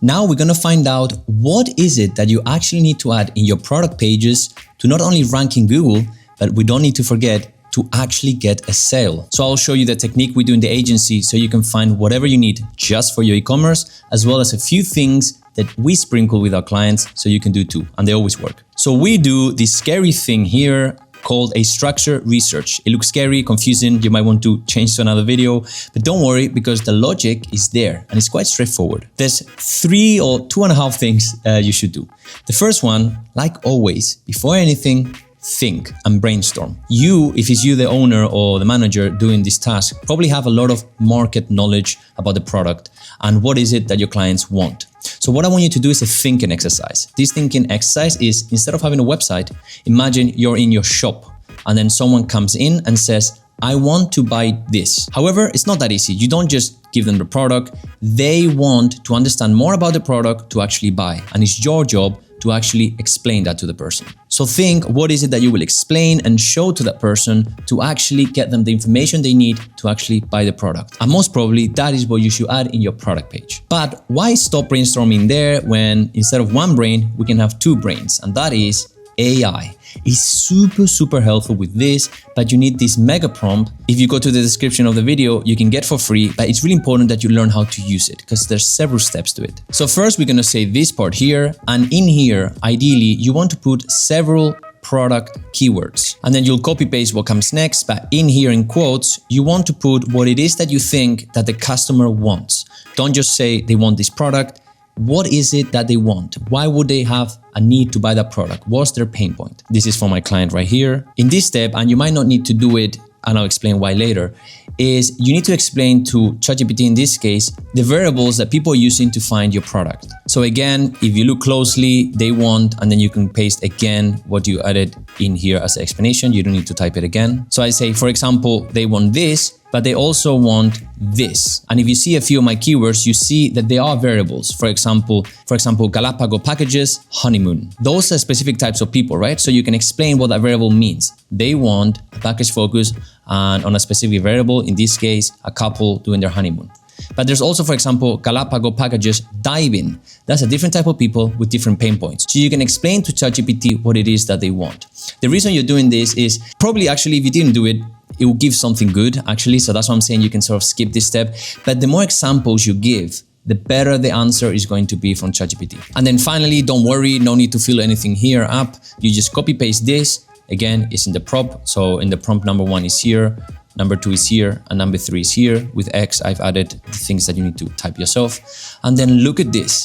Now we're gonna find out what is it that you actually need to add in your product pages to not only rank in Google, but we don't need to forget to actually get a sale. So I'll show you the technique we do in the agency so you can find whatever you need just for your e-commerce, as well as a few things that we sprinkle with our clients so you can do too, and they always work. So we do this scary thing here called a structure research. It looks scary, confusing, you might want to change to another video, but don't worry because the logic is there and it's quite straightforward. There's 3 or 2.5 things you should do. The first one, like always, before anything, think and brainstorm. You, if it's you the owner or the manager doing this task, probably have a lot of market knowledge about the product and what is it that your clients want. So what I want you to do is a thinking exercise. This thinking exercise is, instead of having a website, imagine you're in your shop and then someone comes in and says, I want to buy this. However, it's not that easy. You don't just give them the product. They want to understand more about the product to actually buy. And it's your job to actually explain that to the person. So think, what is it that you will explain and show to that person to actually get them the information they need to actually buy the product. And most probably that is what you should add in your product page. But why stop brainstorming there when instead of one brain, we can have 2 brains? And that is AI. Is super helpful with this, but you need this mega prompt. If you go to the description of the video, you can get for free, but it's really important that you learn how to use it because there's several steps to it. So first we're gonna say this part here, and in here, ideally, you want to put several product keywords, and then you'll copy paste what comes next, but in here in quotes, you want to put what it is that you think that the customer wants. Don't just say they want this product. What is it that they want? Why would they have a need to buy that product? What's their pain point? This is for my client right here. In this step, and you might not need to do it, and I'll explain why later, is you need to explain to ChatGPT in this case, the variables that people are using to find your product. So again, if you look closely, they want, and then you can paste again what you added in here as an explanation. You don't need to type it again. So I say, for example, they want this, but they also want this. And if you see a few of my keywords, you see that they are variables. For example, Galapagos packages, honeymoon. Those are specific types of people, right? So you can explain what that variable means. They want a package focus and on a specific variable, in this case, a couple doing their honeymoon. But there's also, for example, Galapagos packages diving. That's a different type of people with different pain points. So you can explain to ChatGPT what it is that they want. The reason you're doing this is probably actually if you didn't do it, it will give something good actually. So that's why I'm saying you can sort of skip this step. But the more examples you give, the better the answer is going to be from ChatGPT. And then finally, don't worry, no need to fill anything here up. You just copy paste this. Again, it's in the prompt. So in the prompt, number 1 is here, number 2 is here, and number 3 is here. With X, I've added the things that you need to type yourself. And then look at this.